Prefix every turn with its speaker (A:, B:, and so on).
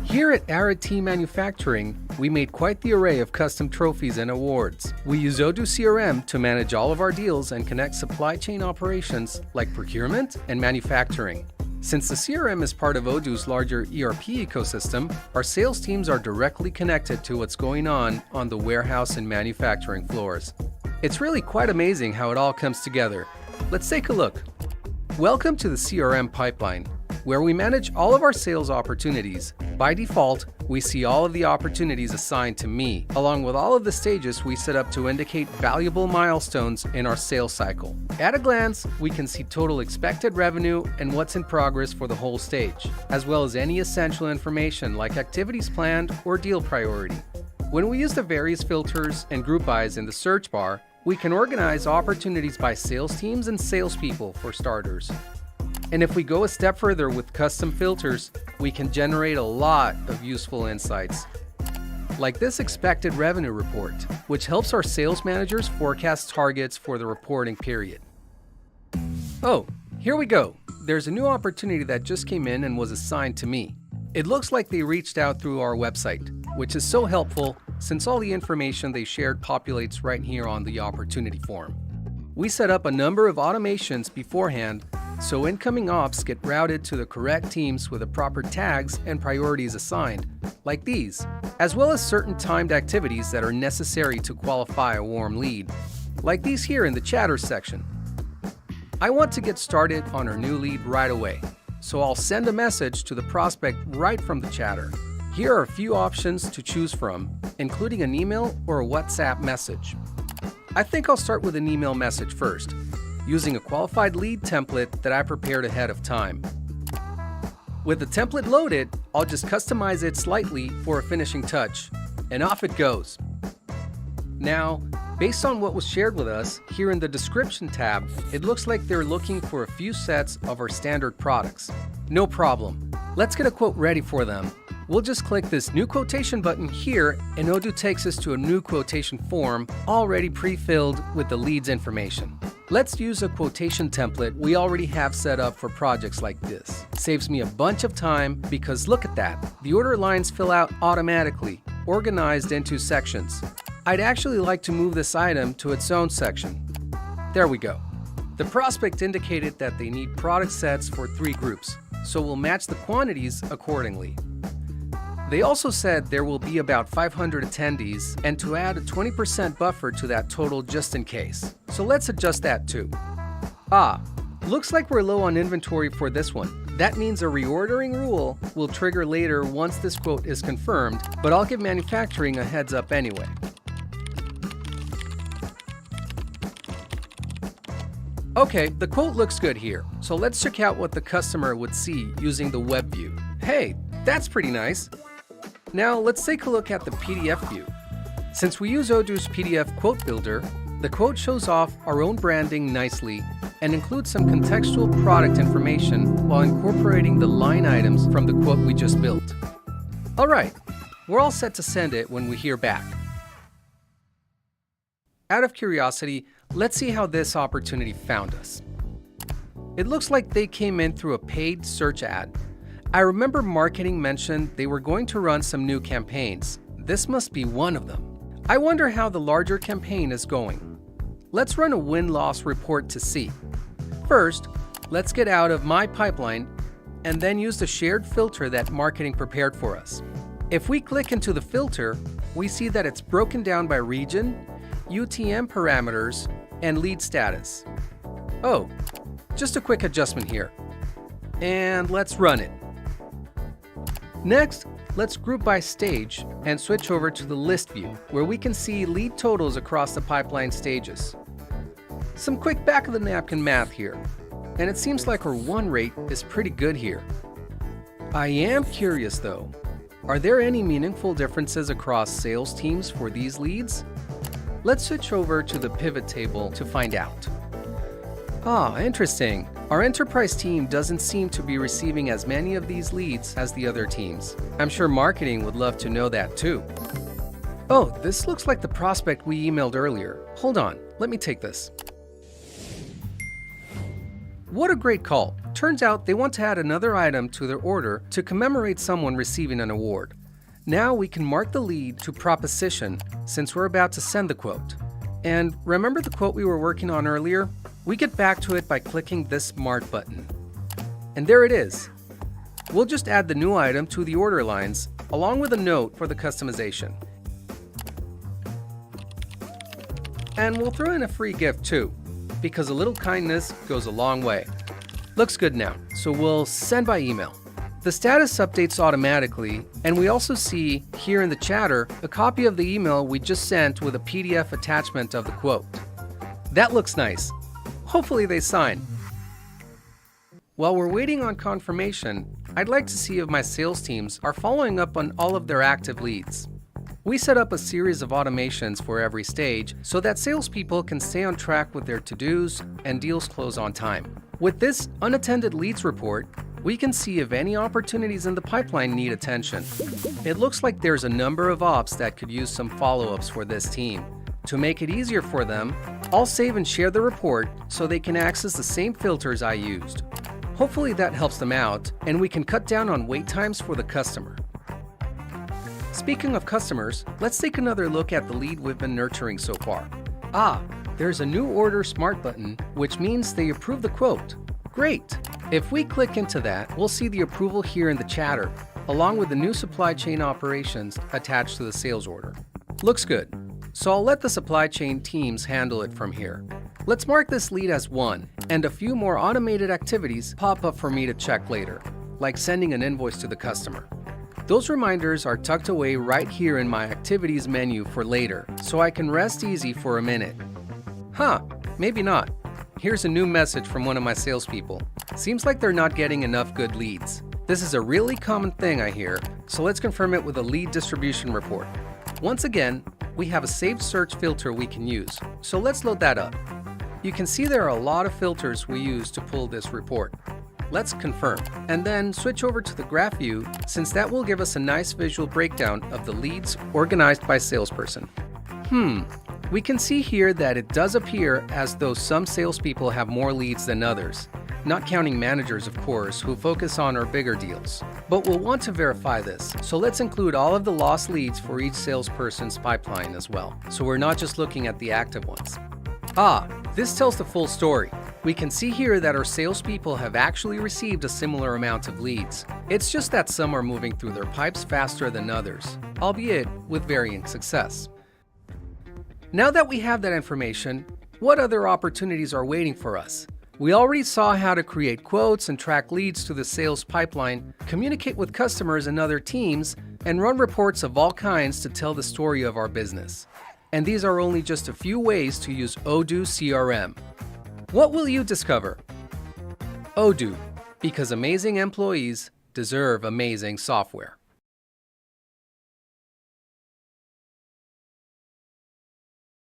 A: Here at Arid Team Manufacturing, we made quite the array of custom trophies and awards. We use Odoo CRM to manage all of our deals and connect supply chain operations like procurement and manufacturing. Since the CRM is part of Odoo's larger ERP ecosystem, our sales teams are directly connected to what's going on the warehouse and manufacturing floors. It's really quite amazing how it all comes together. Let's take a look. Welcome to the CRM pipeline, where we manage all of our sales opportunities. By default, we see all of the opportunities assigned to me, along with all of the stages we set up to indicate valuable milestones in our sales cycle. At a glance, we can see total expected revenue and what's in progress for the whole stage, as well as any essential information like activities planned or deal priority. When we use the various filters and group bys in the search bar, we can organize opportunities by sales teams and salespeople for starters. And if we go a step further with custom filters, we can generate a lot of useful insights. Like this expected revenue report, which helps our sales managers forecast targets for the reporting period. Oh, here we go. There's a new opportunity that just came in and was assigned to me. It looks like they reached out through our website, which is so helpful since all the information they shared populates right here on the opportunity form. We set up a number of automations beforehand so incoming ops get routed to the correct teams with the proper tags and priorities assigned, like these, as well as certain timed activities that are necessary to qualify a warm lead, like these here in the chatter section. I want to get started on our new lead right away, so I'll send a message to the prospect right from the chatter. Here are a few options to choose from, including an email or a WhatsApp message. I think I'll start with an email message first, using a qualified lead template that I prepared ahead of time. With the template loaded, I'll just customize it slightly for a finishing touch, and off it goes. Now, based on what was shared with us, here in the description tab, it looks like they're looking for a few sets of our standard products. No problem. Let's get a quote ready for them. We'll just click this new quotation button here, and Odoo takes us to a new quotation form already pre-filled with the lead's information. Let's use a quotation template we already have set up for projects like this. Saves me a bunch of time because look at that. The order lines fill out automatically, organized into sections. I'd actually like to move this item to its own section. There we go. The prospect indicated that they need product sets for 3 groups, so we'll match the quantities accordingly. They also said there will be about 500 attendees and to add a 20% buffer to that total just in case. So let's adjust that too. Looks like we're low on inventory for this one. That means a reordering rule will trigger later once this quote is confirmed, but I'll give manufacturing a heads up anyway. Okay, the quote looks good here, so let's check out what the customer would see using the web view. Hey, that's pretty nice. Now let's take a look at the PDF view. Since we use Odoo's PDF quote builder, the quote shows off our own branding nicely and includes some contextual product information while incorporating the line items from the quote we just built. Alright, we're all set to send it when we hear back. Out of curiosity, let's see how this opportunity found us. It looks like they came in through a paid search ad. I remember marketing mentioned they were going to run some new campaigns. This must be one of them. I wonder how the larger campaign is going. Let's run a win-loss report to see. First, let's get out of My Pipeline and then use the shared filter that marketing prepared for us. If we click into the filter, we see that it's broken down by region, UTM parameters, and lead status. Oh, just a quick adjustment here. And let's run it. Next, let's group by stage and switch over to the list view, where we can see lead totals across the pipeline stages. Some quick back-of-the-napkin math here, and it seems like our win rate is pretty good here. I am curious though, are there any meaningful differences across sales teams for these leads? Let's switch over to the pivot table to find out. Interesting. Our enterprise team doesn't seem to be receiving as many of these leads as the other teams. I'm sure marketing would love to know that too. Oh, this looks like the prospect we emailed earlier. Hold on, let me take this. What a great call! Turns out they want to add another item to their order to commemorate someone receiving an award. Now we can mark the lead to proposition since we're about to send the quote. And remember the quote we were working on earlier? We get back to it by clicking this Smart button. And there it is. We'll just add the new item to the order lines along with a note for the customization. And we'll throw in a free gift too, because a little kindness goes a long way. Looks good now, so we'll send by email. The status updates automatically, and we also see here in the chatter a copy of the email we just sent with a PDF attachment of the quote. That looks nice. Hopefully they sign. While we're waiting on confirmation, I'd like to see if my sales teams are following up on all of their active leads. We set up a series of automations for every stage so that salespeople can stay on track with their to-dos and deals close on time. With this unattended leads report, we can see if any opportunities in the pipeline need attention. It looks like there's a number of ops that could use some follow-ups for this team. To make it easier for them, I'll save and share the report so they can access the same filters I used. Hopefully that helps them out, and we can cut down on wait times for the customer. Speaking of customers, let's take another look at the lead we've been nurturing so far. There's a new Order Smart button, which means they approve the quote. Great! If we click into that, we'll see the approval here in the chatter, along with the new supply chain operations attached to the sales order. Looks good. So I'll let the supply chain teams handle it from here. Let's mark this lead as 1, and a few more automated activities pop up for me to check later, like sending an invoice to the customer. Those reminders are tucked away right here in my activities menu for later, so I can rest easy for a minute. Maybe not. Here's a new message from one of my salespeople. Seems like they're not getting enough good leads. This is a really common thing I hear, so let's confirm it with a lead distribution report. Once again, we have a saved search filter we can use, so let's load that up. You can see there are a lot of filters we use to pull this report. Let's confirm, and then switch over to the graph view since that will give us a nice visual breakdown of the leads organized by salesperson. We can see here that it does appear as though some salespeople have more leads than others, not counting managers, of course, who focus on our bigger deals. But we'll want to verify this, so let's include all of the lost leads for each salesperson's pipeline as well, so we're not just looking at the active ones. This tells the full story. We can see here that our salespeople have actually received a similar amount of leads. It's just that some are moving through their pipes faster than others, albeit with varying success. Now that we have that information, what other opportunities are waiting for us? We already saw how to create quotes and track leads to the sales pipeline, communicate with customers and other teams, and run reports of all kinds to tell the story of our business. And these are only just a few ways to use Odoo CRM. What will you discover? Odoo, because amazing employees deserve amazing software.